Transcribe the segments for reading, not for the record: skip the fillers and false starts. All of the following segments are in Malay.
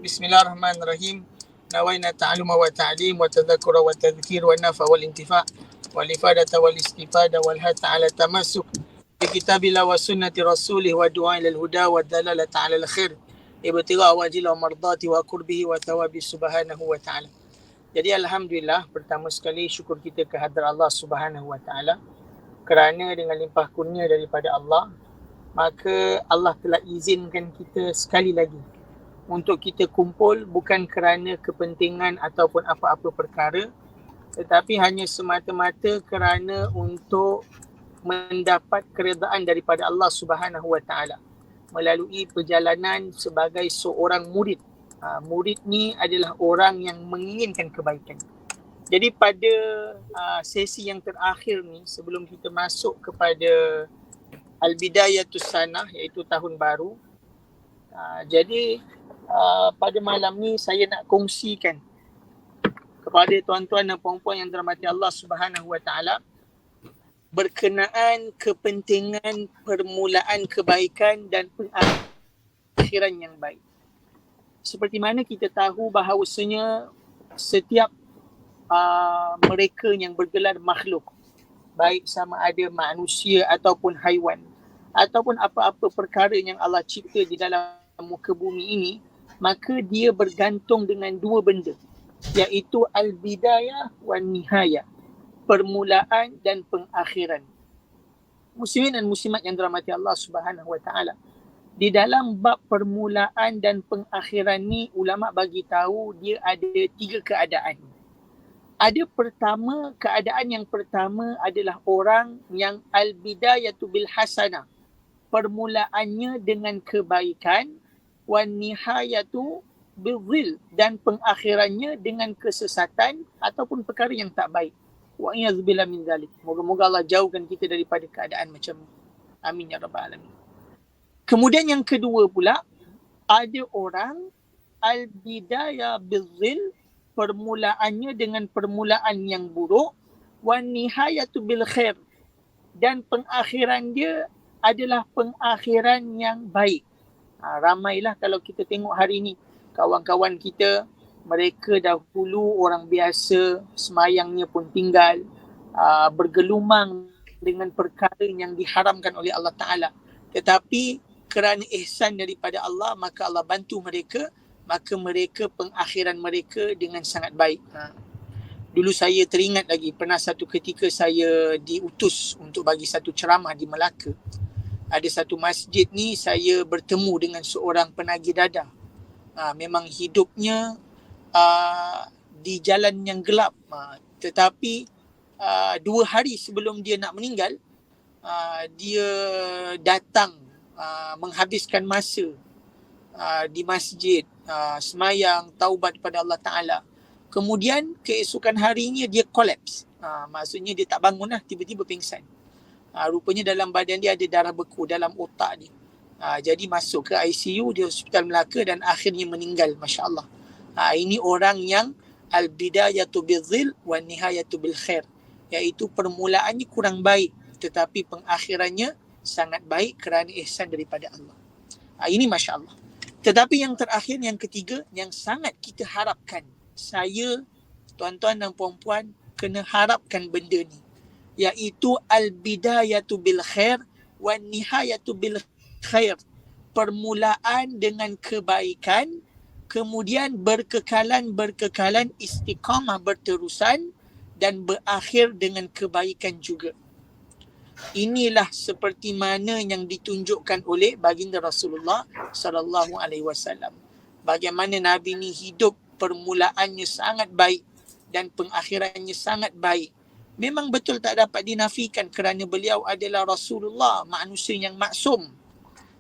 Bismillahirrahmanirrahim. Nawaina ta'aluma wa ta'lim wa tadhakura wa tadhkir wa nafa wal intifa' wal ifadata wal istifada wal hatta ala tamassuk bi kitabillah wa sunnati rasulih wa du'a ilal huda wa dalalata ala al khair ibtigha wajil wa mardati wa qurbihi wa thawabi subhanahu wa ta'ala. Jadi alhamdulillah, pertama sekali syukur kita kehadrat Allah Subhanahu wa ta'ala kerana dengan limpah kurnia daripada Allah, maka Allah telah izinkan kita sekali lagi untuk kita kumpul bukan kerana kepentingan ataupun apa-apa perkara, tetapi hanya semata-mata kerana untuk mendapat keredaan daripada Allah Subhanahu wa ta'ala melalui perjalanan sebagai seorang murid. Murid ni adalah orang yang menginginkan kebaikan. Jadi pada sesi yang terakhir ni, sebelum kita masuk kepada Al-Bidayatus Sanah, iaitu tahun baru, jadi pada malam ni saya nak kongsikan kepada tuan-tuan dan puan-puan yang dirahmati Allah Subhanahu wa ta'ala berkenaan kepentingan permulaan kebaikan dan pengakhiran yang baik. Seperti mana kita tahu bahawasanya setiap mereka yang bergelar makhluk, baik sama ada manusia ataupun haiwan ataupun apa-apa perkara yang Allah cipta di dalam muka bumi ini, maka dia bergantung dengan dua benda, iaitu al-bidayah wan nihayah, permulaan dan pengakhiran. Muslimin dan muslimat yang dirahmati Allah Subhanahu wa ta'ala, di dalam bab permulaan dan pengakhiran ni, ulama bagi tahu dia ada tiga keadaan. Ada pertama, keadaan yang pertama adalah orang yang al-bidayatu bil hasanah, permulaannya dengan kebaikan, wan nihayatu bizil, dan pengakhirannya dengan kesesatan ataupun perkara yang tak baik. Wa iyazbillah min zalik. Moga-moga Allah jauhkan kita daripada keadaan macam ni. Amin ya rabbal alamin. Kemudian yang kedua pula, ada orang al-bidayah bizil, permulaannya dengan permulaan yang buruk, wan nihayatu bil khair, dan pengakhiran dia adalah pengakhiran yang baik. Ramailah kalau kita tengok hari ni, kawan-kawan kita, mereka dahulu orang biasa, semayangnya pun tinggal, bergelumang dengan perkara yang diharamkan oleh Allah Ta'ala. Tetapi kerana ihsan daripada Allah, maka Allah bantu mereka, maka mereka pengakhiran mereka dengan sangat baik. Dulu saya teringat lagi, pernah satu ketika saya diutus untuk bagi satu ceramah di Melaka. Ada satu masjid ni, saya bertemu dengan seorang penagih dadah. Memang hidupnya di jalan yang gelap, tetapi 2 hari sebelum dia nak meninggal, dia datang menghabiskan masa di masjid, semayang, taubat kepada Allah Ta'ala. Kemudian keesokan harinya dia collapse, maksudnya dia tak bangun lah, tiba-tiba pingsan. Rupanya dalam badan dia ada darah beku dalam otak dia. Jadi masuk ke ICU di Hospital Melaka dan akhirnya meninggal, Masya Allah. Ini orang yang al-bidayatu bizil wa nihayatu bil khair, iaitu permulaannya kurang baik tetapi pengakhirannya sangat baik kerana ihsan daripada Allah. Ini Masya Allah. Tetapi yang terakhir, yang ketiga, yang sangat kita harapkan, saya, tuan-tuan dan puan-puan, kena harapkan benda ni, iaitu al-bidayatu bil khair wa nihayatu bil khair, permulaan dengan kebaikan, kemudian berkekalan istiqamah, berterusan, dan berakhir dengan kebaikan juga. Inilah seperti mana yang ditunjukkan oleh baginda Rasulullah sallallahu alaihi wasallam. Bagaimana Nabi ni hidup, permulaannya sangat baik dan pengakhirannya sangat baik. Memang betul tak dapat dinafikan kerana beliau adalah Rasulullah, manusia yang maksum.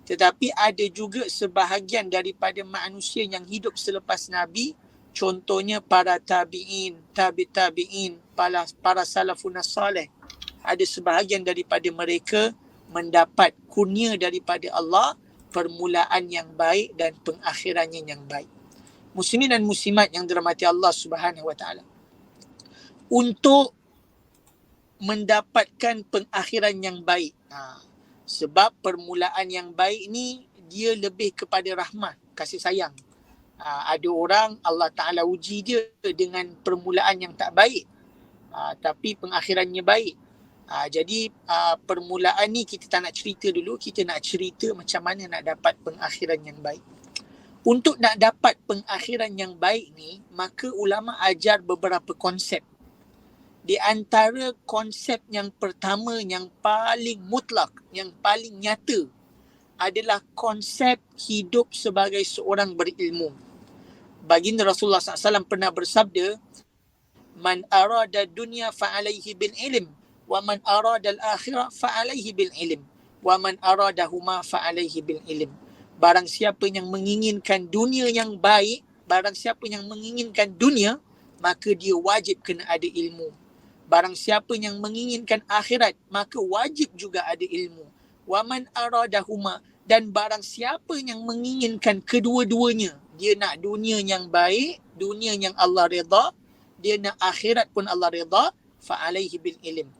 Tetapi ada juga sebahagian daripada manusia yang hidup selepas Nabi, contohnya para tabi'in, tabi'in, para salafun salih. Ada sebahagian daripada mereka mendapat kurnia daripada Allah, permulaan yang baik dan pengakhirannya yang baik. Muslimin dan muslimat yang dirahmati Allah Subhanahu wa ta'ala, untuk mendapatkan pengakhiran yang baik, sebab permulaan yang baik ni dia lebih kepada rahmat, kasih sayang. Ada orang Allah Ta'ala uji dia dengan permulaan yang tak baik, tapi pengakhirannya baik. Jadi permulaan ni kita tak nak cerita dulu, kita nak cerita macam mana nak dapat pengakhiran yang baik. Untuk nak dapat pengakhiran yang baik ni, maka ulama ajar beberapa konsep. Di antara konsep yang pertama, yang paling mutlak, yang paling nyata adalah konsep hidup sebagai seorang berilmu. Baginda Rasulullah SAW pernah bersabda, "Man arada dunya fa'alaihi bil ilm, wa man arada al-akhirah fa'alaihi bil ilm, wa man aradahuma fa'alaihi bil ilm." Barang siapa yang menginginkan dunia yang baik, barang siapa yang menginginkan dunia, maka dia wajib kena ada ilmu. Barang siapa yang menginginkan akhirat, maka wajib juga ada ilmu. Wa man aradahuma, dan barang siapa yang menginginkan kedua-duanya, dia nak dunia yang baik, dunia yang Allah redha, dia nak akhirat pun Allah redha, fa alaihi bil ilm,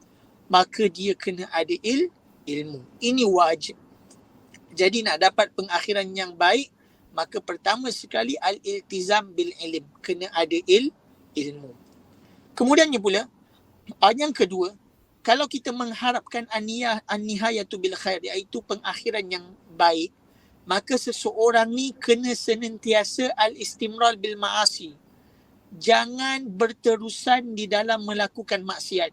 maka dia kena ada ilmu. Ini wajib. Jadi nak dapat pengakhiran yang baik, maka pertama sekali al-iltizam bil ilm, kena ada ilmu. Kemudiannya pula, yang kedua, kalau kita mengharapkan an-nihayatu bil khair, iaitu pengakhiran yang baik, maka seseorang ni kena senantiasa al-istimral bil ma'asi. Jangan berterusan di dalam melakukan maksiat.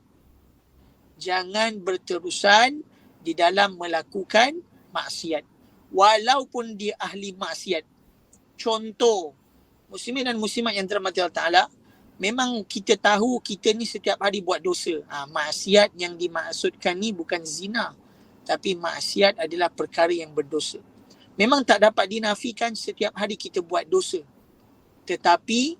Jangan berterusan di dalam melakukan maksiat, walaupun dia ahli maksiat. Contoh, muslimin dan muslimat yang dirahmati Allah Ta'ala, memang kita tahu kita ni setiap hari buat dosa. Maksiat yang dimaksudkan ni bukan zina, tapi maksiat adalah perkara yang berdosa. Memang tak dapat dinafikan setiap hari kita buat dosa. Tetapi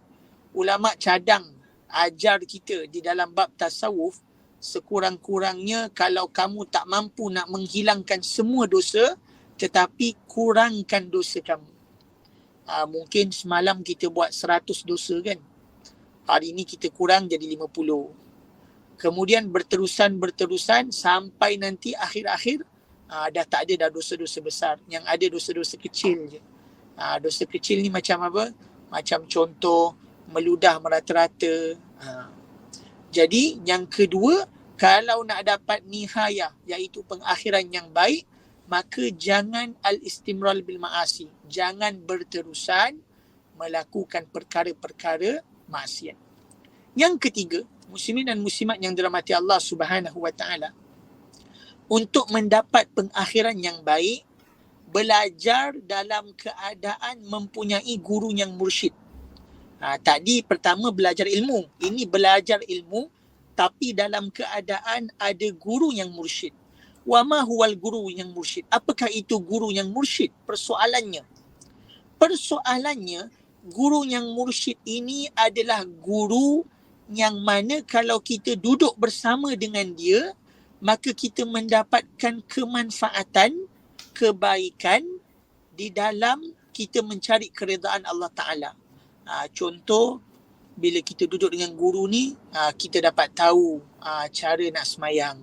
ulama cadang ajar kita di dalam bab tasawuf, sekurang-kurangnya kalau kamu tak mampu nak menghilangkan semua dosa, tetapi kurangkan dosa kamu. Mungkin semalam kita buat 100 dosa kan, hari ini kita kurang jadi 50. Kemudian berterusan sampai nanti akhir-akhir dah tak ada dah dosa-dosa besar, yang ada dosa-dosa kecil je. Dosa kecil ni macam apa? Macam contoh meludah merata-rata. Jadi yang kedua, kalau nak dapat nihayah, iaitu pengakhiran yang baik, maka jangan al-istimral bil ma'asi, jangan berterusan melakukan perkara-perkara maksiat. Yang ketiga, muslimin dan muslimat yang dirahmati Allah Subhanahu wa Ta'ala, untuk mendapat pengakhiran yang baik, belajar dalam keadaan mempunyai guru yang mursyid. Tadi pertama belajar ilmu, ini belajar ilmu tapi dalam keadaan ada guru yang mursyid. Wa ma huwal guru yang mursyid? Apakah itu guru yang mursyid? Persoalannya, guru yang mursyid ini adalah guru yang mana kalau kita duduk bersama dengan dia, maka kita mendapatkan kemanfaatan, kebaikan di dalam kita mencari keredaan Allah Ta'ala. Contoh, bila kita duduk dengan guru ni, kita dapat tahu cara nak semayang.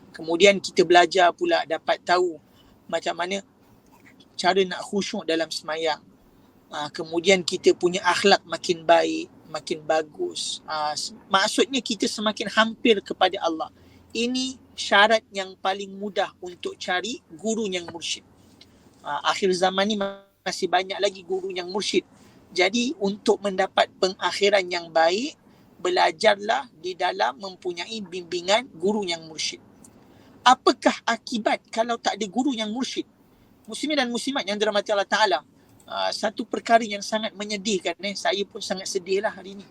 Kemudian kita belajar pula dapat tahu macam mana cara nak khusyuk dalam semayang. Kemudian kita punya akhlak makin baik, makin bagus. Maksudnya kita semakin hampir kepada Allah. Ini syarat yang paling mudah untuk cari guru yang mursyid. Akhir zaman ni masih banyak lagi guru yang mursyid. Jadi untuk mendapat pengakhiran yang baik, belajarlah di dalam mempunyai bimbingan guru yang mursyid. Apakah akibat kalau tak ada guru yang mursyid? Muslimin dan muslimat yang dirahmati Allah Ta'ala, satu perkara yang sangat menyedihkan. Saya pun sangat sedih lah hari ni.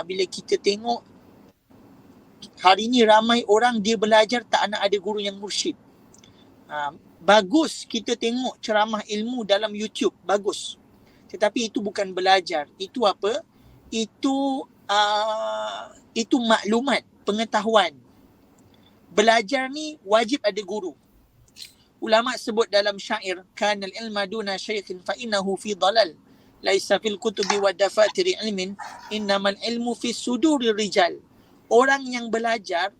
Bila kita tengok hari ni ramai orang dia belajar tak nak ada guru yang mursyid. Bagus kita tengok ceramah ilmu dalam YouTube, bagus. Tetapi itu bukan belajar. Itu apa? Itu maklumat, pengetahuan. Belajar ni wajib ada guru. Ulama sebut dalam syair, kanal ilma duna syaikhin fa innahu fi dalal, laisa fil kutubi wa dafatiri ilmin, innamal ilmu fi suduri rijal. Orang yang belajar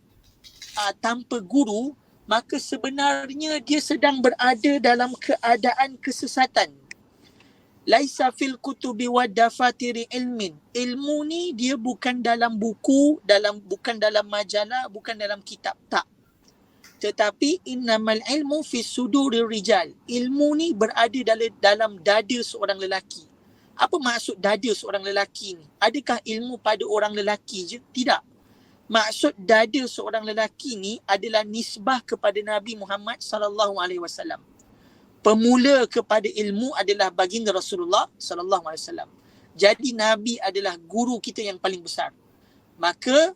tanpa guru, maka sebenarnya dia sedang berada dalam keadaan kesesatan. Laisa fil kutubi wa dafatiri ilmin. Ilmu ni dia bukan dalam buku, bukan dalam majalah, bukan dalam kitab, tak. Tetapi innamal ilmu fi sudurir rijal. Ilmu ni berada dalam dada seorang lelaki. Apa maksud dada seorang lelaki ni? Adakah ilmu pada orang lelaki je? Tidak. Maksud dada seorang lelaki ni adalah nisbah kepada Nabi Muhammad sallallahu alaihi wasallam. Pemula kepada ilmu adalah baginda Rasulullah sallallahu alaihi wasallam. Jadi Nabi adalah guru kita yang paling besar. Maka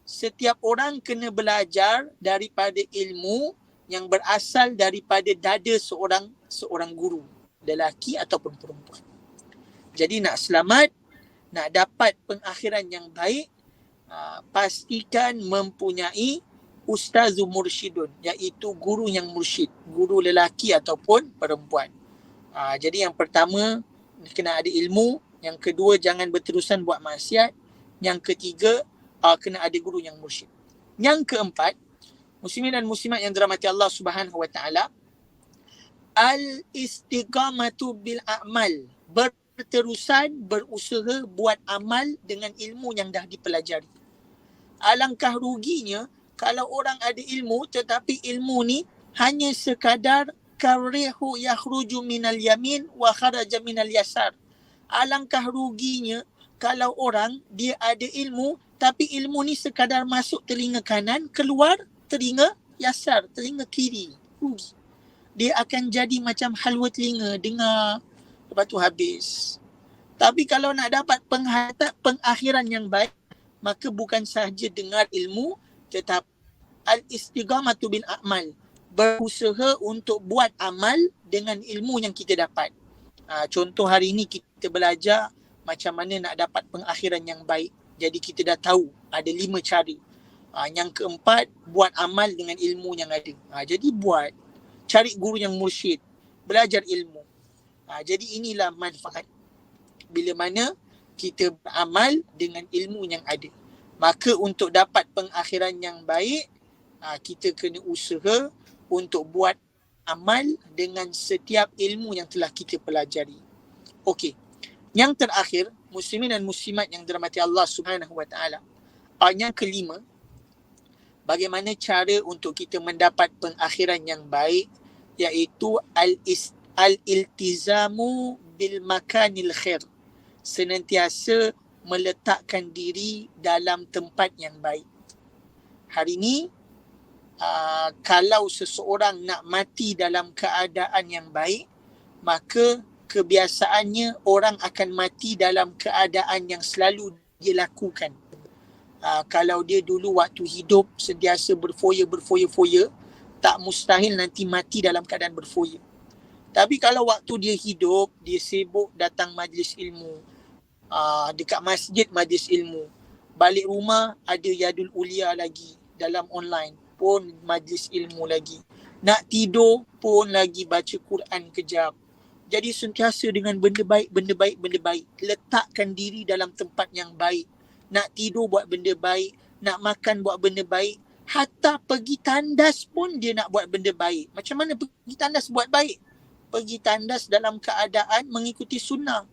setiap orang kena belajar daripada ilmu yang berasal daripada dada seorang guru, lelaki ataupun perempuan. Jadi nak selamat, nak dapat pengakhiran yang baik, pastikan mempunyai ustazu mursyidun, iaitu guru yang mursyid, guru lelaki ataupun perempuan. Jadi yang pertama kena ada ilmu, yang kedua jangan berterusan buat maksiat, yang ketiga kena ada guru yang mursyid. Yang keempat, muslimin dan muslimat yang dirahmati Allah Subhanahu wa taala, al-istiqamatu bil a'mal, berterusan berusaha buat amal dengan ilmu yang dah dipelajari. Alangkah ruginya kalau orang ada ilmu tetapi ilmu ni hanya sekadar karihu yakhruju minal yamin wa kharaja minal yasar. Alangkah ruginya kalau orang dia ada ilmu tapi ilmu ni sekadar masuk telinga kanan, keluar telinga yasar, telinga kiri. Rugi. Dia akan jadi macam halwa telinga, dengar lepas tu habis. Tapi kalau nak dapat pengakhiran yang baik, maka bukan sahaja dengar ilmu, tetapi al-istiqamatu bil a'mal, berusaha untuk buat amal dengan ilmu yang kita dapat. Contoh hari ini kita belajar macam mana nak dapat pengakhiran yang baik. Jadi kita dah tahu ada 5 cara. Yang keempat, buat amal dengan ilmu yang ada. Jadi buat, cari guru yang mursyid, belajar ilmu. Jadi inilah manfaat bila mana kita beramal dengan ilmu yang ada. Maka untuk dapat pengakhiran yang baik, kita kena usaha untuk buat amal dengan setiap ilmu yang telah kita pelajari. Okey. Yang terakhir, muslimin dan muslimat yang dirahmati Allah Subhanahu wa taala. Yang kelima, bagaimana cara untuk kita mendapat pengakhiran yang baik, iaitu al-iltizamu bil makanil khair. Senantiasa meletakkan diri dalam tempat yang baik. Hari ini, kalau seseorang nak mati dalam keadaan yang baik, maka kebiasaannya orang akan mati dalam keadaan yang selalu dia lakukan. Kalau dia dulu waktu hidup sentiasa berfoya-foya, tak mustahil nanti mati dalam keadaan berfoya. Tapi kalau waktu dia hidup, dia sibuk datang majlis ilmu, dekat masjid majlis ilmu, balik rumah ada Yadul Ulia lagi, dalam online pun majlis ilmu lagi, nak tidur pun lagi baca Quran kejap. Jadi sentiasa dengan benda baik. Letakkan diri dalam tempat yang baik. Nak tidur buat benda baik, nak makan buat benda baik, hatta pergi tandas pun dia nak buat benda baik. Macam mana pergi tandas buat baik? Pergi tandas dalam keadaan mengikuti sunnah.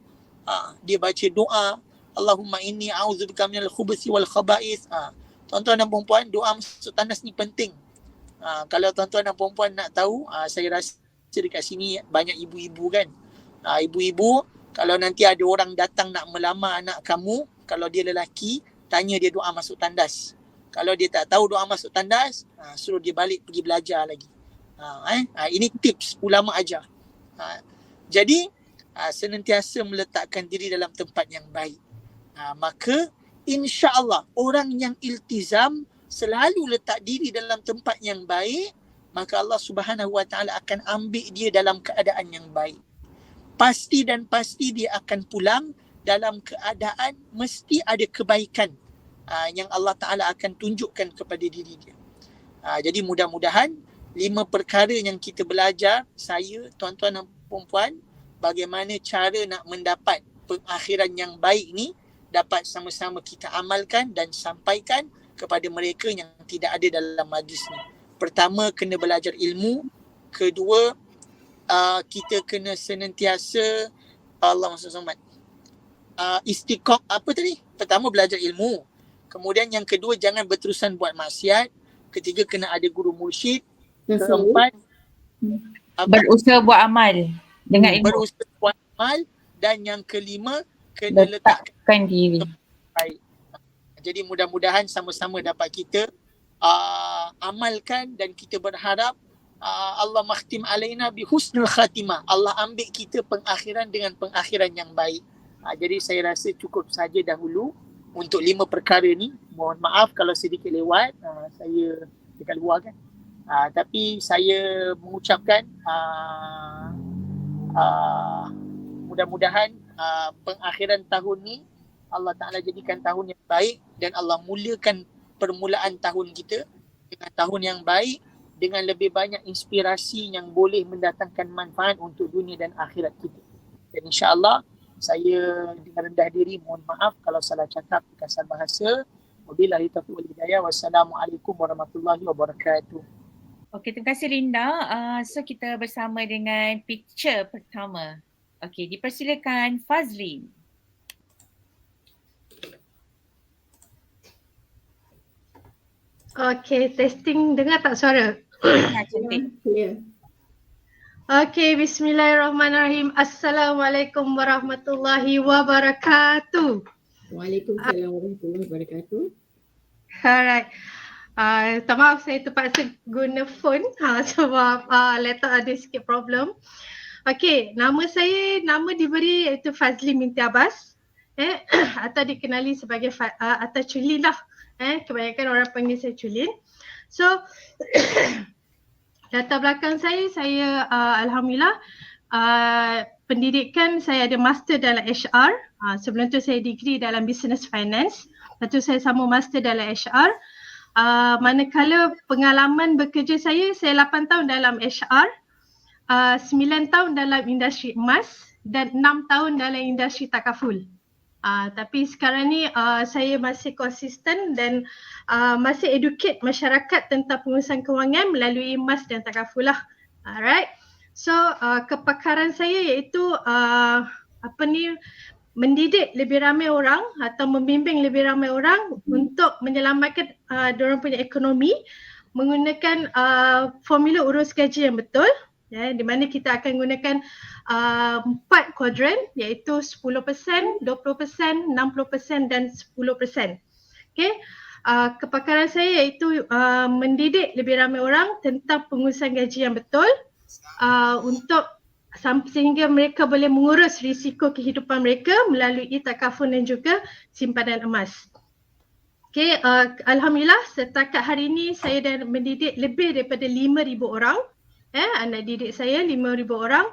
Dia baca doa, Allahumma inni a'udzubika minal khubuthi wal khaba'ith. Tuan-tuan dan puan-puan, doa masuk tandas ni penting. Kalau tuan-tuan dan puan-puan nak tahu, saya rasa dekat sini banyak ibu-ibu kan. Ibu-ibu, kalau nanti ada orang datang nak melamar anak kamu, kalau dia lelaki, tanya dia doa masuk tandas. Kalau dia tak tahu doa masuk tandas, suruh dia balik pergi belajar lagi. Ini tips ulama ajar. Jadi senantiasa meletakkan diri dalam tempat yang baik. Maka insya-Allah orang yang iltizam selalu letak diri dalam tempat yang baik, maka Allah Subhanahu wa taala akan ambil dia dalam keadaan yang baik. Pasti dia akan pulang dalam keadaan mesti ada kebaikan yang Allah Ta'ala akan tunjukkan kepada diri dia. Jadi mudah-mudahan 5 perkara yang kita belajar, saya, tuan-tuan dan puan-puan, bagaimana cara nak mendapat pengakhiran yang baik ni, dapat sama-sama kita amalkan dan sampaikan kepada mereka yang tidak ada dalam majlis ni. Pertama, kena belajar ilmu. Kedua, kita kena senantiasa Allah Maksud Somad. Istiqomah apa tadi? Pertama belajar ilmu. Kemudian yang kedua jangan berterusan buat maksiat. Ketiga kena ada guru mursyid. Keempat berusaha buat amal dengan ilmu. Berusaha buat amal. Dan yang kelima kena letakkan diri baik. Jadi mudah-mudahan sama-sama dapat kita amalkan dan kita berharap Allah makhtim alaina bi husnul khatimah. Allah ambil kita pengakhiran dengan pengakhiran yang baik. Jadi saya rasa cukup saja dahulu untuk 5 perkara ni. Mohon maaf kalau sedikit lewat, saya dekat luar kan. Tapi saya mengucapkan mudah-mudahan pengakhiran tahun ni Allah Ta'ala jadikan tahun yang baik dan Allah muliakan permulaan tahun kita dengan tahun yang baik, dengan lebih banyak inspirasi yang boleh mendatangkan manfaat untuk dunia dan akhirat kita. Dan insya-Allah saya dengan rendah diri mohon maaf kalau salah cakap, kasar bahasa. Wabillahi taufiq wal hidayah. Wassalamualaikum warahmatullahi wabarakatuh. Okey, terima kasih Linda. So kita bersama dengan picture pertama. Okey, dipersilakan Fazlin. Okey, testing, dengar tak suara? Cantik. Ya. Okey, bismillahirrahmanirrahim. Assalamualaikum warahmatullahi wabarakatuh. Waalaikumsalam warahmatullahi wabarakatuh. Alright. Minta maaf saya terpaksa guna phone sebab laptop ada sikit problem. Okey, nama diberi iaitu Fazlin binti Abbas. Atau dikenali sebagai atau Culin lah. Kebanyakan orang panggil saya Culin. So latar belakang saya alhamdulillah pendidikan saya ada master dalam HR. Sebelum tu saya degree dalam business finance. Lepas tu saya sambung master dalam HR. Manakala pengalaman bekerja saya 8 tahun dalam HR, 9 tahun dalam industri emas dan 6 tahun dalam industri takaful. Tapi sekarang ni saya masih konsisten dan masih educate masyarakat tentang pengurusan kewangan melalui emas dan takaful lah. Alright. So kepakaran saya iaitu mendidik lebih ramai orang atau membimbing lebih ramai orang untuk menyelamatkan diorang punya ekonomi menggunakan formula urus gaji yang betul. Di mana kita akan gunakan 4 kuadran iaitu 10%, 20%, 60% dan 10%. Okay. Kepakaran saya iaitu mendidik lebih ramai orang tentang pengurusan gaji yang betul untuk sehingga mereka boleh mengurus risiko kehidupan mereka melalui takaful dan juga simpanan emas. Okay, alhamdulillah setakat hari ini saya dah mendidik lebih daripada 5,000 orang. Anak didik saya 5,000 orang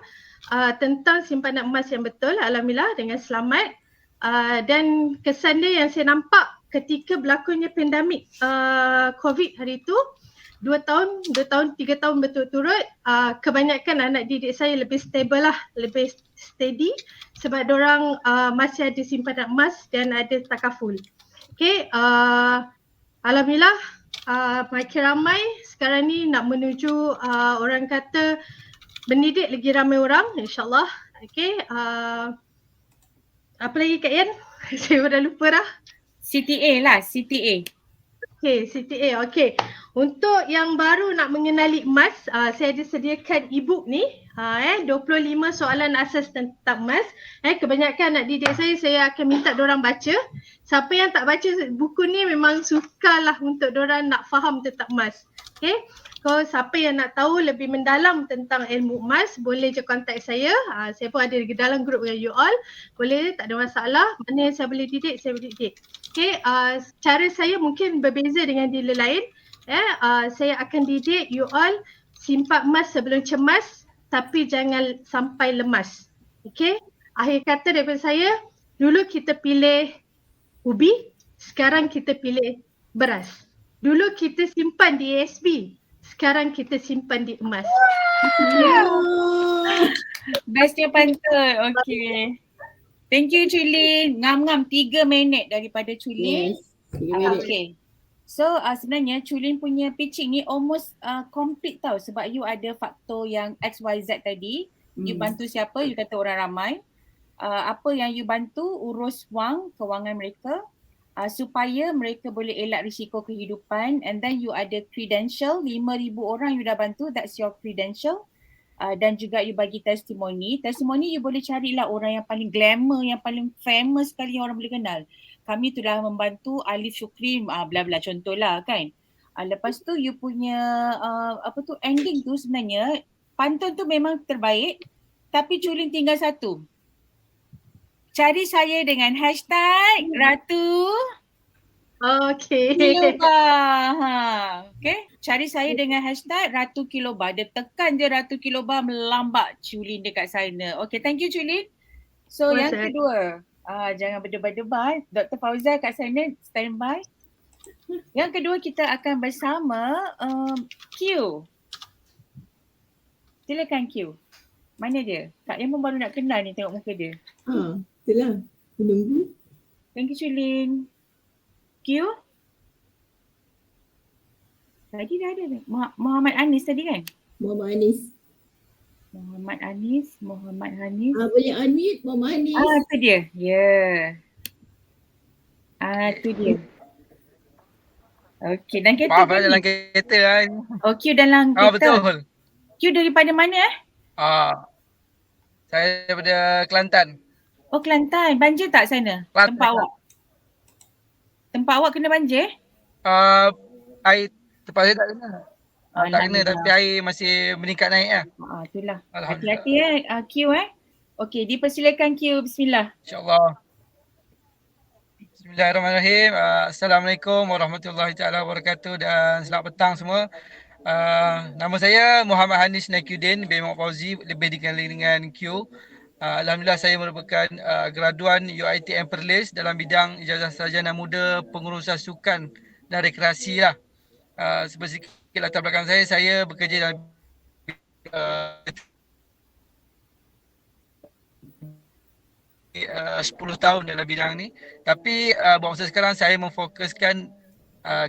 tentang simpanan emas yang betul, alhamdulillah dengan selamat. Dan kesan dia yang saya nampak ketika berlakunya pandemik COVID hari itu, 2 tahun, 3 tahun berturut-turut, kebanyakan anak didik saya lebih stable lah, lebih steady sebab diorang masih ada simpanan emas dan ada takaful. Okay, alhamdulillah makin ramai sekarang ni nak menuju orang kata mendidik lagi ramai orang insyaAllah. Okay, apa lagi Kak Yan? Saya dah lupa dah. CTA lah, CTA. Okay, CTA. Okay. Untuk yang baru nak mengenali emas, saya ada sediakan e-book ni. 25 soalan asas tentang emas. Kebanyakan anak didik saya akan minta diorang baca. Siapa yang tak baca buku ni memang sukalah untuk diorang nak faham tentang emas. Okay. Kalau siapa yang nak tahu lebih mendalam tentang ilmu emas, boleh je kontak saya. Saya pun ada di dalam grup dengan you all. Boleh, tak ada masalah. Mana yang saya boleh didik, saya boleh didik. Okay, cara saya mungkin berbeza dengan dealer lain. Saya akan didik you all simpan emas sebelum cemas tapi jangan sampai lemas. Okay, akhir kata daripada saya, dulu kita pilih ubi, sekarang kita pilih beras. Dulu kita simpan di ASB, sekarang kita simpan di emas. Bestnya pantun. Okay. Thank you Culin. Ngam-ngam 3 minit daripada Culin. Yes, 3 minit. Okay. So sebenarnya Culin punya pitching ni almost complete tau sebab you ada faktor yang XYZ tadi. You bantu siapa? You kata orang ramai. apa yang you bantu urus kewangan mereka supaya mereka boleh elak risiko kehidupan, and then you ada credential 5,000 orang you dah bantu, that's your credential. Dan juga you bagi testimoni. Testimoni you boleh carilah orang yang paling glamour, yang paling famous sekali yang orang boleh kenal. Kami telah membantu Alif Syukri, bla bla contohlah kan. Lepas tu you punya ending tu sebenarnya pantun tu memang terbaik, tapi Culin tinggal satu. Cari saya dengan hashtag Ratu Okay. Kilobar. Okay. Cari saya dengan hashtag Ratu Kilobar. Dia tekan je Ratu Kilobar, melambak Culin dekat sana. Okay, thank you Culin. So yang kedua, jangan berdebar-debar. Dr. Fauzal kat sana, standby. Yang kedua kita akan bersama Q. Silakan Q. Mana dia? Kak Lemon baru nak kenal ni tengok muka dia. Itulah. Menunggu. Thank you Culin. Q? Tadi dah ada. Muhammad Anis tadi kan? Muhammad Anis. Muhammad Hanis. Banyak Anis, Muhammad Anis. Tu dia. Ya. Tu dia. Okey, dan kereta Maaf dalam kereta kan. Oh, Q dalam kereta. Betul. Q daripada mana Saya daripada Kelantan. Oh, Kelantan. Banjir tak sana? Kelantan. Tempat awak? Tempat awak kena banjir? Air tempat saya tak kena. Tak kena tapi air masih meningkat naik lah. Itulah. Alhamdulillah. Hati-hati Q Okey, dipersilakan Q. Bismillah. InsyaAllah. Bismillahirrahmanirrahim. Assalamualaikum warahmatullahi taala wabarakatuh dan selamat petang semua. Nama saya Muhammad Hanis Nakiuddin bin Muhammad Fauzi, lebih dikenali dengan Q. Alhamdulillah saya merupakan graduan UiTM Perlis dalam bidang ijazah sarjana muda pengurusan sukan dan rekreasi lah. Sedikit latar belakang saya bekerja dalam 10 tahun dalam bidang ni. Tapi buat masa sekarang saya memfokuskan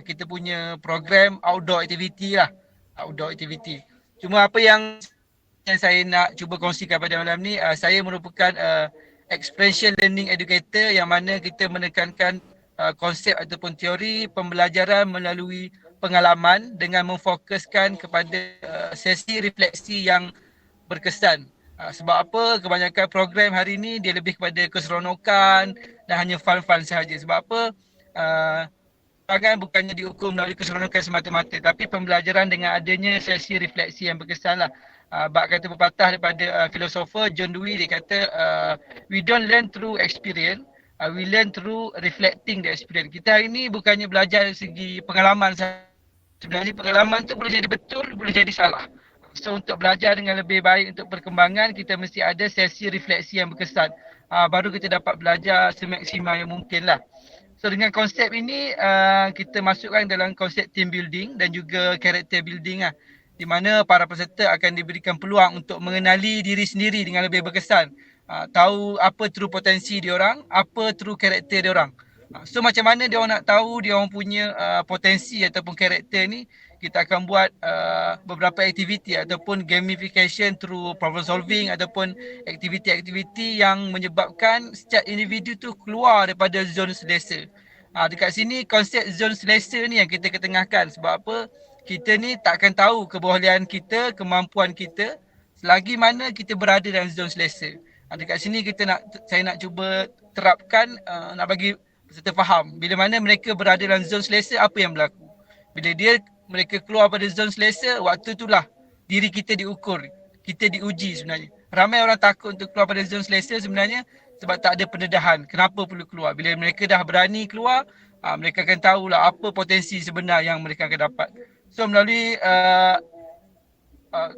kita punya program outdoor activity lah. Outdoor activity. Cuma apa yang saya nak cuba kongsikan pada malam ni, saya merupakan experiential learning educator yang mana kita menekankan konsep ataupun teori pembelajaran melalui pengalaman dengan memfokuskan kepada sesi refleksi yang berkesan. Sebab apa? Kebanyakan program hari ni dia lebih kepada keseronokan dan hanya fun-fun sahaja. Sebab apa? Bukannya diukur melalui keseronokan semata-mata, tapi pembelajaran dengan adanya sesi refleksi yang berkesan lah. Bak kata pepatah daripada filosofer John Dewey, dia kata we don't learn through experience, we learn through reflecting the experience. Kita hari ni bukannya belajar dari segi pengalaman sahaja. Sebenarnya pengalaman tu boleh jadi betul, boleh jadi salah. So untuk belajar dengan lebih baik untuk perkembangan, kita mesti ada sesi refleksi yang berkesan. Baru kita dapat belajar semaksimal yang mungkin lah. So dengan konsep ini kita masukkan dalam konsep team building dan juga character building lah. Di mana para peserta akan diberikan peluang untuk mengenali diri sendiri dengan lebih berkesan. Tahu apa true potensi diorang, apa true karakter diorang. So macam mana diorang nak tahu diorang punya potensi ataupun karakter ni, kita akan buat beberapa aktiviti ataupun gamification through problem solving ataupun aktiviti-aktiviti yang menyebabkan setiap individu tu keluar daripada zon selesa. Dekat sini konsep zon selesa ni yang kita ketengahkan. Sebab apa? Kita ni tak akan tahu kebolehan kita, kemampuan kita selagi mana kita berada dalam zon selesa. Dekat sini saya nak cuba terapkan, nak bagi peserta faham bila mana mereka berada dalam zon selesa, apa yang berlaku. Bila mereka keluar pada zon selesa, waktu itulah diri kita diukur, kita diuji sebenarnya. Ramai orang takut untuk keluar pada zon selesa sebenarnya sebab tak ada pendedahan kenapa perlu keluar. Bila mereka dah berani keluar, mereka akan tahulah apa potensi sebenar yang mereka akan dapat. So melalui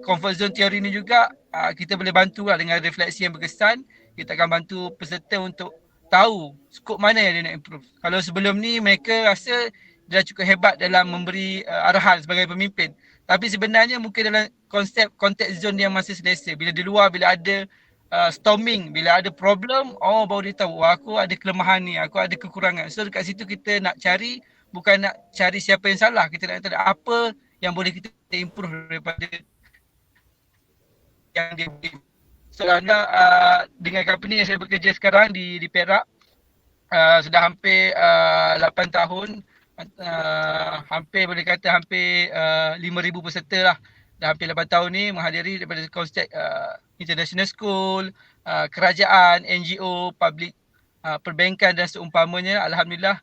comfort zone teori ni juga kita boleh bantu lah dengan refleksi yang berkesan. Kita akan bantu peserta untuk tahu skop mana yang dia nak improve. Kalau sebelum ni mereka rasa dia dah cukup hebat dalam memberi arahan sebagai pemimpin. Tapi sebenarnya mungkin dalam konsep konteks zone yang masih selesa. Bila di luar, bila ada storming, bila ada problem, baru dia tahu aku ada kelemahan ni, aku ada kekurangan. So dekat situ kita nak cari, bukan nak cari siapa yang salah. Kita nak tahu apa yang boleh kita improve daripada yang dia boleh. So Alhamdulillah dengan company yang saya bekerja sekarang di Perak sudah hampir 8 tahun, hampir boleh kata hampir 5,000 peserta lah. Dah hampir 8 tahun ni menghadiri daripada konsep international school, kerajaan, NGO, public, perbankan dan seumpamanya. Alhamdulillah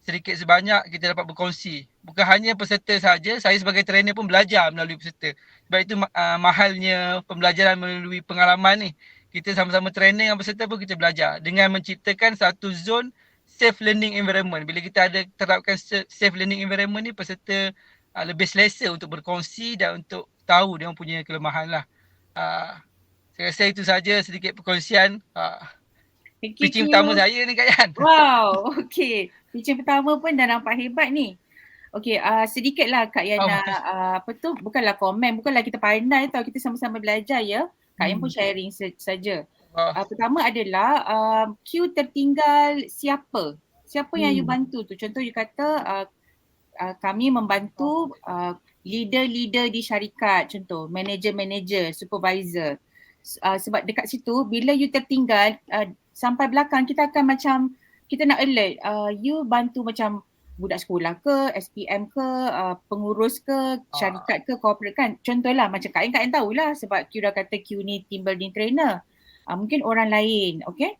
sedikit sebanyak kita dapat berkongsi. Bukan hanya peserta saja, saya sebagai trainer pun belajar melalui peserta. Sebab itu mahalnya pembelajaran melalui pengalaman ni. Kita sama-sama trainer dengan peserta pun kita belajar dengan menciptakan satu zone safe learning environment. Bila kita ada terapkan safe learning environment ni, peserta lebih selesa untuk berkongsi dan untuk tahu dia punya kelemahan lah. Saya rasa itu saja sedikit perkongsian. Pitching pertama saya ni Kak Yan. Wow, okay. Pitching pertama pun dah nampak hebat ni. Okay, sedikitlah Kak Yana, bukanlah komen, bukanlah kita pandai tau, kita sama-sama belajar ya. Kak Yan pun sharing saja. Pertama adalah queue tertinggal siapa? Siapa yang you bantu tu? Contoh you kata kami membantu leader-leader di syarikat, contoh manager-manager, supervisor. Sebab dekat situ bila you tertinggal sampai belakang kita akan macam kita nak alert you bantu macam budak sekolah ke, SPM ke, pengurus ke, syarikat ke, corporate kan. Contohlah macam Kak Yan tahulah sebab Q dah kata Q ni team building trainer. Mungkin orang lain, okay.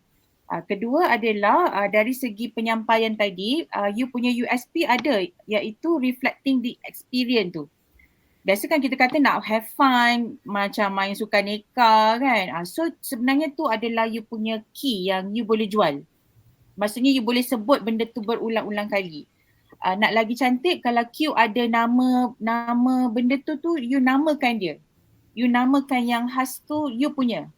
Kedua adalah dari segi penyampaian tadi, you punya USP ada iaitu reflecting the experience tu. Biasa kan kita kata nak have fun, macam main sukan neka kan. So sebenarnya tu adalah you punya key yang you boleh jual. Maksudnya you boleh sebut benda tu berulang-ulang kali. Nak lagi cantik kalau Q ada nama benda tu you namakan dia. You namakan yang khas tu you punya.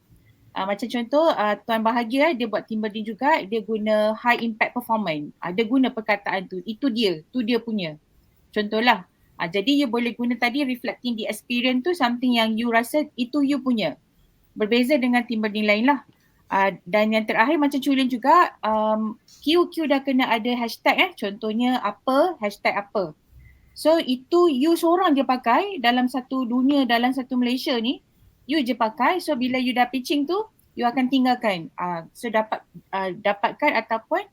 Macam contoh Tuan Bahagia dia buat team building juga, dia guna high impact performance. Dia guna perkataan tu, itu dia punya. Contohlah. Jadi you boleh guna tadi reflecting the experience tu something yang you rasa itu you punya. Berbeza dengan team building lain lah. Dan yang terakhir macam Culin juga, QQ dah kena ada hashtag contohnya apa, hashtag apa. So itu you seorang je pakai dalam satu dunia, dalam satu Malaysia ni, you je pakai. So bila you dah pitching tu, you akan tinggalkan. So dapatkan ataupun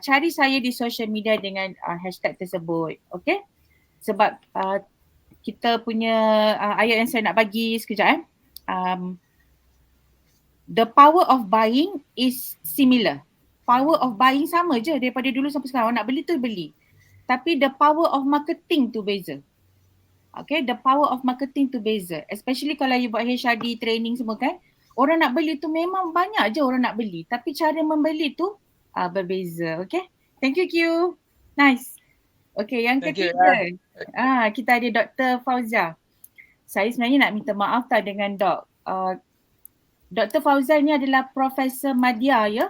cari saya di social media dengan hashtag tersebut. Okay? Sebab kita punya ayat yang saya nak bagi sekejap the power of buying is similar. Power of buying sama je daripada dulu sampai sekarang. Orang nak beli tu beli. Tapi the power of marketing tu beza. Okay, the power of marketing tu beza. Especially kalau you buat HRD training semua kan. Orang nak beli tu memang banyak je orang nak beli. Tapi cara membeli tu berbeza. Okay, thank you Q. Nice. Okay, yang ketiga. Kita ada Dr. Fauzia. Saya sebenarnya nak minta maaf tau dengan Dok. Dr. Fauzia ni adalah Profesor Madya ya.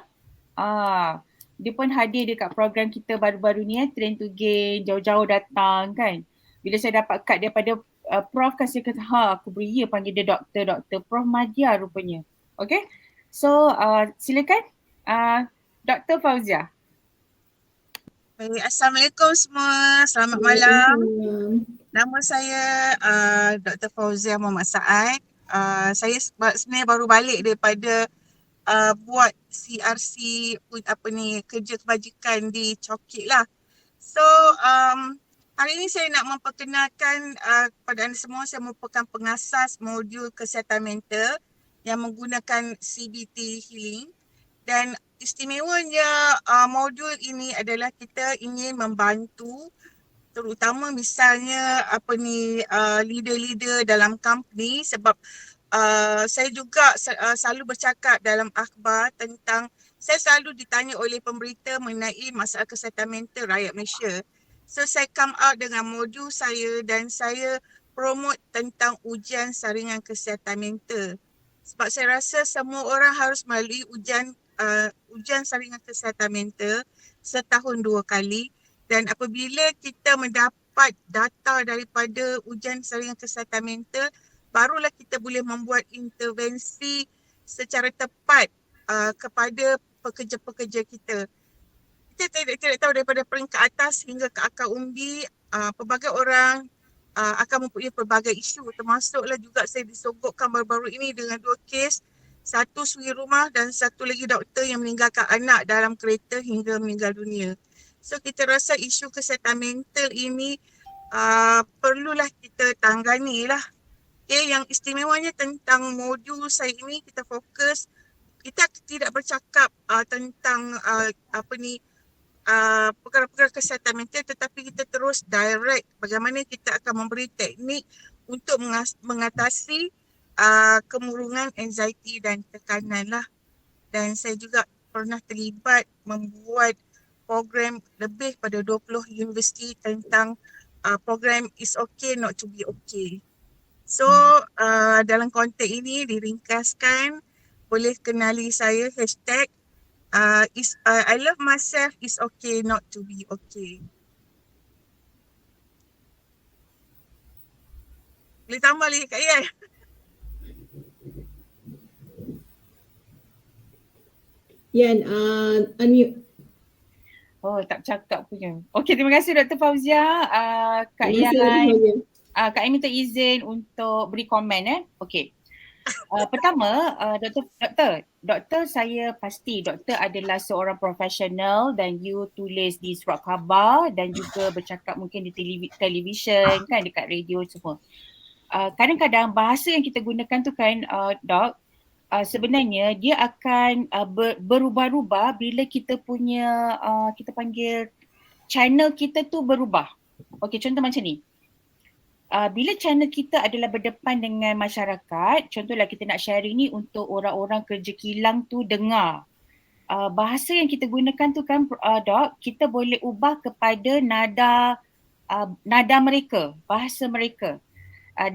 Dia pun hadir dekat program kita baru-baru ni Train to Gain, jauh-jauh datang kan. Bila saya dapat kad daripada Prof kan saya kata aku beria panggil dia Dr. Prof Madya rupanya. Okay. So silakan Dr. Fauzia. Baik, Assalamualaikum semua. Selamat malam. Nama saya Dr. Fauzia Muhammad Saad. Saya sebenarnya baru balik daripada buat CRC kerja kebajikan di Chokit lah. So hari ini saya nak memperkenalkan kepada anda semua, saya merupakan pengasas modul kesihatan mental yang menggunakan CBT healing. Dan istimewanya modul ini adalah kita ingin membantu terutama misalnya leader-leader dalam company sebab saya juga selalu bercakap dalam akhbar tentang, saya selalu ditanya oleh pemberita mengenai masalah kesihatan mental rakyat Malaysia. So saya come out dengan modul saya dan saya promote tentang ujian saringan kesihatan mental. Sebab saya rasa semua orang harus melalui ujian saringan kesihatan mental setahun 2 kali. Dan apabila kita mendapat data daripada ujian saringan kesihatan mental, barulah kita boleh membuat intervensi secara tepat kepada pekerja-pekerja kita. Kita tidak tahu daripada peringkat atas hingga ke akar umbi, pelbagai orang akan mempunyai pelbagai isu. Termasuklah juga saya disogokkan baru-baru ini dengan 2 kes satu suri rumah dan satu lagi doktor yang meninggalkan anak dalam kereta hingga meninggal dunia. So kita rasa isu kesihatan mental ini perlulah kita tangani lah. Okay, yang istimewanya tentang modul saya ini kita fokus, kita tidak bercakap tentang perkara-perkara kesihatan mental, tetapi kita terus direct bagaimana kita akan memberi teknik untuk mengatasi kemurungan anxiety dan tekanan lah. Dan saya juga pernah terlibat membuat program lebih pada 20 universiti tentang program It's Okay Not to Be Okay. So dalam konteks ini diringkaskan, boleh kenali saya hashtag I love myself, it's okay not to be okay. Boleh tambah lagi Kak Yan? Yan, unmute. Oh, tak cakap punya. Okey, terima kasih Dr. Fauzia. Kak Terima kasih, Yan, Dr. Fauzia. Kak Yan minta izin untuk beri komen. Okey. Pertama, doktor saya pasti doktor adalah seorang profesional dan you tulis di surat khabar dan juga bercakap mungkin di televisyen kan, dekat radio semua. Kadang-kadang bahasa yang kita gunakan tu kan Dok, sebenarnya dia akan berubah-ubah bila kita punya kita panggil channel kita tu berubah. Okey, contoh macam ni. Bila channel kita adalah berdepan dengan masyarakat, contohlah kita nak sharing ni untuk orang-orang kerja kilang tu dengar. Bahasa yang kita gunakan tu kan Dok, kita boleh ubah kepada nada mereka, bahasa mereka.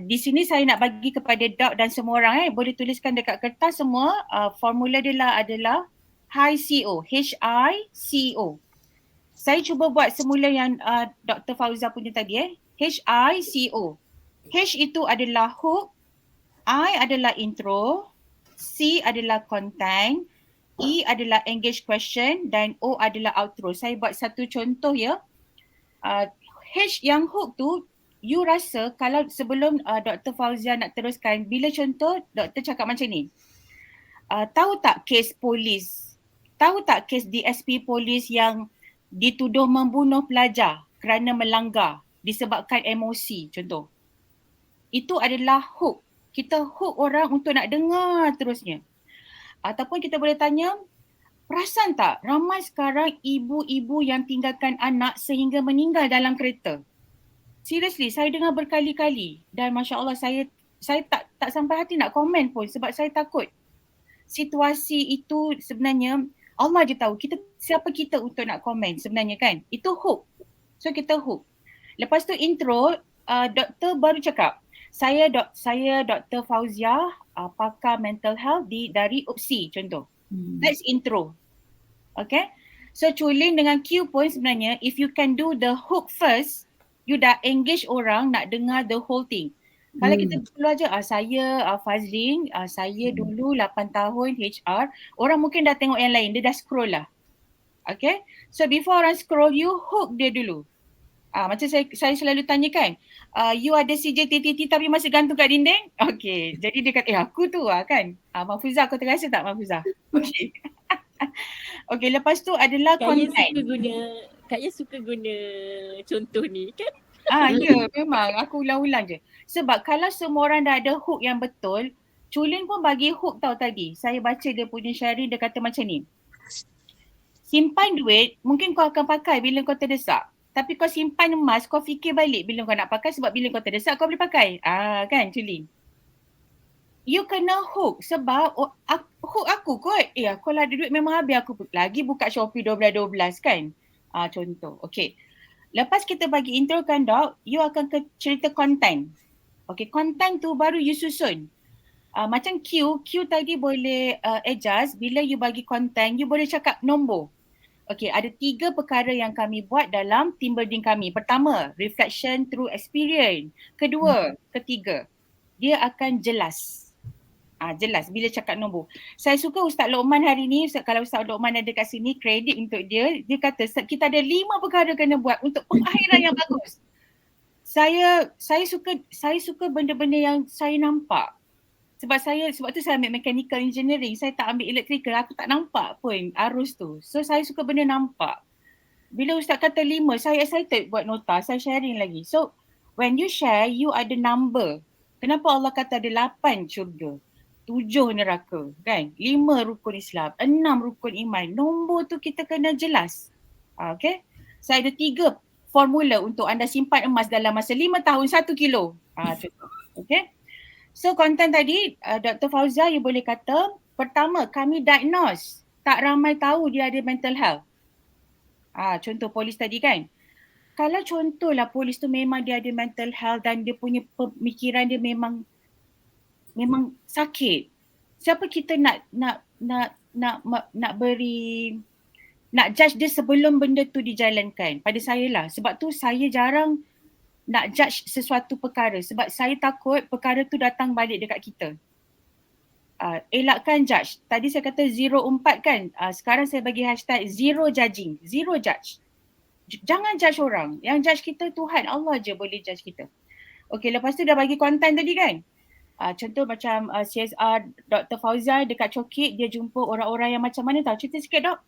Di sini saya nak bagi kepada Dok dan semua orang boleh tuliskan dekat kertas semua. Formula dia adalah HICO, HICO. Saya cuba buat semula yang Dr. Fauzia punya tadi HICO. H itu adalah hook, I adalah intro, C adalah content, E adalah engage question dan O adalah outro. Saya buat satu contoh ya. H yang hook tu, you rasa kalau sebelum Dr. Fauzia nak teruskan, bila contoh doktor cakap macam ni, tahu tak kes polis, tahu tak kes DSP polis yang dituduh membunuh pelajar kerana melanggar disebabkan emosi contoh. Itu adalah hook. Kita hook orang untuk nak dengar terusnya. Ataupun kita boleh tanya, perasan tak ramai sekarang ibu-ibu yang tinggalkan anak sehingga meninggal dalam kereta? Seriously, saya dengar berkali-kali dan Masya Allah saya tak sampai hati nak komen pun sebab saya takut. Situasi itu sebenarnya Allah je tahu, siapa kita untuk nak komen sebenarnya kan. Itu hook. So kita hook. Lepas tu intro, doktor baru cakap, saya Dr. Fauzia, pakar mental health dari UPSI contoh. That's intro. Okay. So Culin dengan Q pun sebenarnya if you can do the hook first, you dah engage orang nak dengar the whole thing. Kalau kita dulu aja, saya Fazlin, saya dulu 8 tahun HR, orang mungkin dah tengok yang lain, dia dah scroll lah. Okay. So before orang scroll, you hook dia dulu. Macam saya selalu tanyakan, you ada CJTTT tapi masih gantung kat dinding? Okay, jadi dia kata, aku tu kan. Mahfuzah, kau terasa tak Mahfuzah? Okay. Okay, lepas tu adalah content. Kak Yan suka guna contoh ni kan? Ya, memang aku ulang-ulang je. Sebab kalau semua orang dah ada hook yang betul, Culin pun bagi hook tau tadi. Saya baca dia punya sharing, dia kata macam ni. Simpan duit, mungkin kau akan pakai bila kau terdesak. Tapi kau simpan emas, kau fikir balik bila kau nak pakai sebab bila kau terdesak kau boleh pakai. Kan Culin? You kena hook sebab hook aku kot. Aku lah ada duit memang habis aku lagi buka Shopee 12-12 kan. Contoh. Okay. Lepas kita bagi intro kan Dok, you akan ke cerita content. Okay, content tu baru you susun. Macam Q tadi boleh adjust bila you bagi content, you boleh cakap nombor. Okay, ada 3 perkara yang kami buat dalam team building kami. Pertama, reflection through experience. Kedua, ketiga, dia akan jelas. Jelas bila cakap nombor. Saya suka Ustaz Lokman hari ni, kalau Ustaz Lokman ada kat sini, kredit untuk dia. Dia kata kita ada 5 perkara kena buat untuk pengakhiran yang bagus. Saya suka benda-benda yang saya nampak. Sebab tu saya ambil mechanical engineering, saya tak ambil electrical, aku tak nampak pun arus tu. So saya suka benda nampak. Bila ustaz kata 5, saya excited buat nota, saya sharing lagi. So when you share, you ada number. Kenapa Allah kata ada 8 syurga, 7 neraka, kan? 5 rukun Islam, 6 rukun iman. Nombor tu kita kena jelas. Okay? Saya ada 3 formula untuk anda simpan emas dalam masa 5 tahun 1 kilo. Contoh. Okay? So konten tadi, Dr. Fauzia, you boleh kata, pertama, kami diagnose. Tak ramai tahu dia ada mental health. Contoh polis tadi kan. Kalau contohlah polis tu memang dia ada mental health dan dia punya pemikiran dia memang sakit. Siapa kita nak beri, nak judge dia sebelum benda tu dijalankan? Pada saya lah. Sebab tu saya jarang nak judge sesuatu perkara sebab saya takut perkara tu datang balik dekat kita. Elakkan judge. Tadi saya kata 0-4 kan. Sekarang saya bagi hashtag zero judging. Zero judge. Jangan judge orang. Yang judge kita Tuhan. Allah je boleh judge kita. Okay, lepas tu dah bagi konten tadi kan. Contoh macam CSR Dr. Fauzia dekat Cokit, dia jumpa orang-orang yang macam mana tahu? Cerita sikit dok.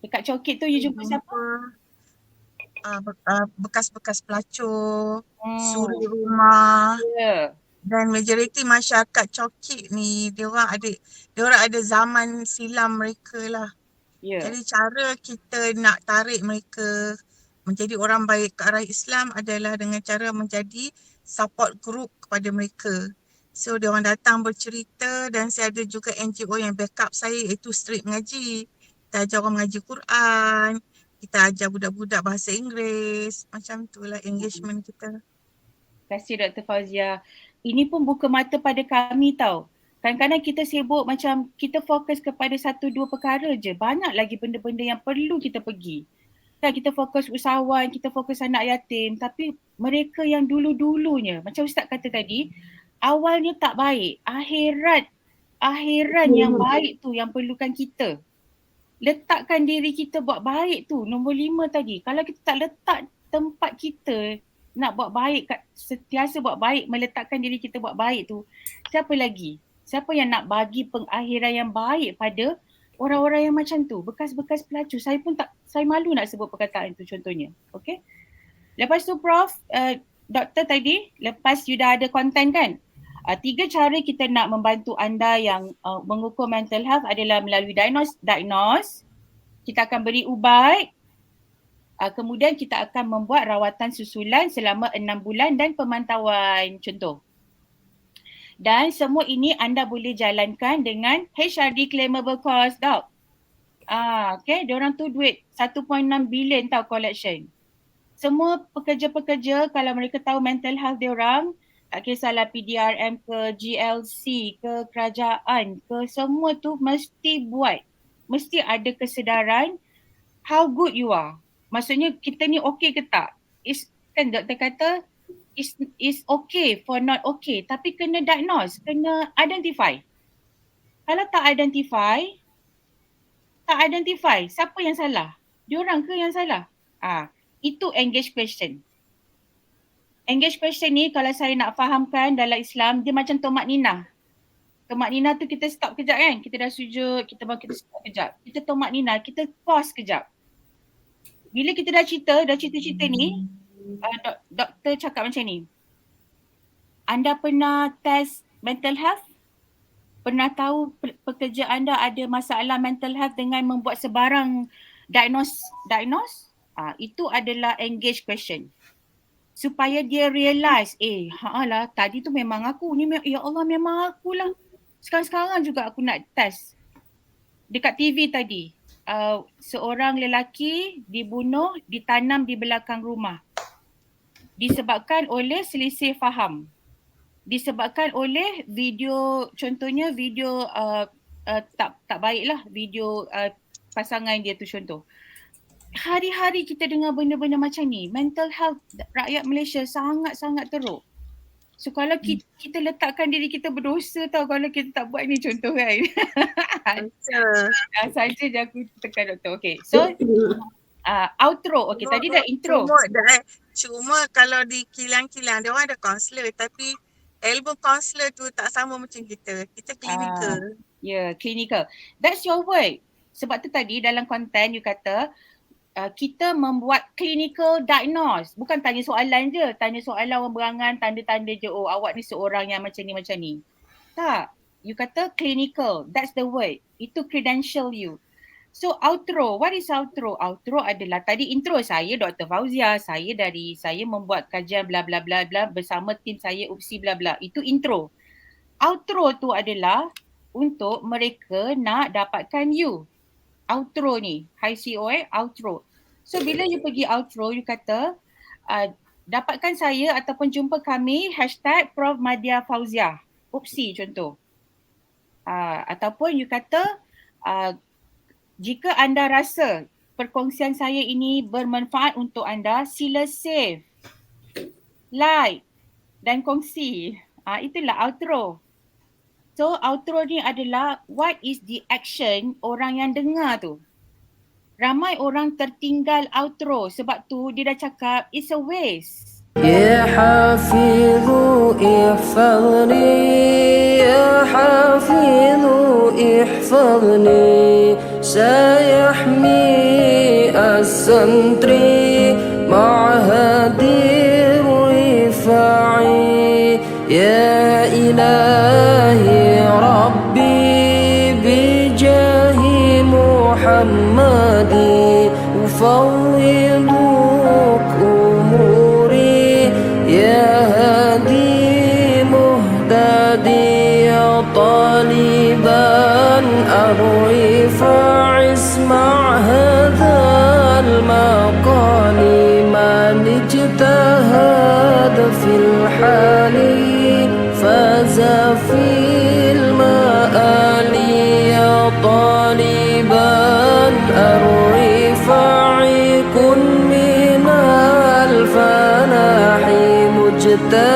Dekat Cokit tu you jumpa siapa? Bekas-bekas pelacur, suri rumah. Dan majoriti masyarakat Cokit ni dia orang ada zaman silam mereka lah. Jadi cara kita nak tarik mereka menjadi orang baik ke arah Islam adalah dengan cara menjadi support group kepada mereka. So dia orang datang bercerita dan saya ada juga NGO yang backup saya iaitu Street Mengaji. Kita ajar orang mengaji Quran, kita ajar budak-budak bahasa Inggeris, macam itulah engagement kita. Terima kasih Dr. Fauzia. Ini pun buka mata pada kami tau. Kadang-kadang kita sibuk macam kita fokus kepada 1-2 perkara je. Banyak lagi benda-benda yang perlu kita pergi. Kan kita fokus usahawan, kita fokus anak yatim. Tapi mereka yang dulu-dulunya, macam Ustaz kata tadi, awalnya tak baik. Akhiran yang baik tu yang perlukan kita. Letakkan diri kita buat baik tu, nombor 5 tadi. Kalau kita tak letak tempat kita nak buat baik, sentiasa buat baik, meletakkan diri kita buat baik tu, siapa lagi? Siapa yang nak bagi pengakhiran yang baik pada orang-orang yang macam tu? Bekas-bekas pelacur. Saya malu nak sebut perkataan tu contohnya. Okay. Lepas tu Prof, doktor tadi, lepas you dah ada konten kan? 3 cara kita nak membantu anda yang mengukur mental health adalah melalui diagnose, kita akan beri ubat, kemudian kita akan membuat rawatan susulan selama 6 bulan dan pemantauan contoh. Dan semua ini anda boleh jalankan dengan HRD claimable cost, dok. Okay, diorang tu duit 1.6 bilion tau collection. Semua pekerja-pekerja kalau mereka tahu mental health diorang, tak kisahlah PDRM ke, GLC ke, kerajaan ke, semua tu mesti buat. Mesti ada kesedaran how good you are. Maksudnya kita ni okay ke tak? Kan doktor kata is okay for not okay, tapi kena diagnose, kena identify. Kalau tak identify, siapa yang salah? Diorang ke yang salah? Itu engage question. Engage question ni kalau saya nak fahamkan dalam Islam, dia macam tomak ninah. Tomak ninah tu kita stop kejap kan? Kita dah sujud, kita stop kejap. Kita tomak ninah, kita pause kejap. Bila kita dah cerita ni, doktor cakap macam ni. Anda pernah test mental health? Pernah tahu pekerja anda ada masalah mental health dengan membuat sebarang diagnose? Itu adalah engage question. Supaya dia realise, tadi tu memang aku, ni ya Allah memang aku lah. Sekarang juga aku nak test. Dekat TV tadi, seorang lelaki dibunuh, ditanam di belakang rumah. Disebabkan oleh selisih faham. Disebabkan oleh video, contohnya video tak baiklah, video pasangan dia tu contoh. Hari-hari kita dengar benda-benda macam ni. Mental health rakyat Malaysia sangat-sangat teruk. So kalau kita letakkan diri kita berdosa tau kalau kita tak buat ni contoh kan. Saja je aku tekan doktor. Okay, so outro. Okay, tadi dah intro. Cuma kalau di kilang-kilang dia orang ada kaunselor tapi ilmu kaunselor tu tak sama macam kita. Kita clinical. Clinical. That's your word. Sebab tu tadi dalam konten you kata kita membuat clinical diagnose. Bukan tanya soalan je. Tanya soalan orang berangan, tanda-tanda je. Oh, awak ni seorang yang macam ni. Tak. You kata clinical. That's the word. Itu credential you. So outro, what is outro? Outro adalah tadi intro saya Dr. Fauzia, saya membuat kajian bla bla bla bla bersama tim saya UPSI bla bla. Itu intro. Outro tu adalah untuk mereka nak dapatkan you. Outro ni, high CO outro. So bila you pergi outro, you kata dapatkan saya ataupun jumpa kami #Prof Madya Fauzia, UPSI contoh. Ataupun you kata jika anda rasa perkongsian saya ini bermanfaat untuk anda, sila save, like dan kongsi. Itulah outro. So outro ni adalah what is the action orang yang dengar tu. Ramai orang tertinggal outro sebab tu dia dah cakap it's a waste. يا حافظ احفظني يا حافظ احفظني سيحمي السنتري معهد الرفاعي يا إلهي ربي بجاه محمد أفوضك أموري يا هادي مهتدي يا طالبا الرفاع اسمع هذا المقال من اجتهد في الحال فاز في المآل يا طالبا الرفاع كن من الفلاح مجتهد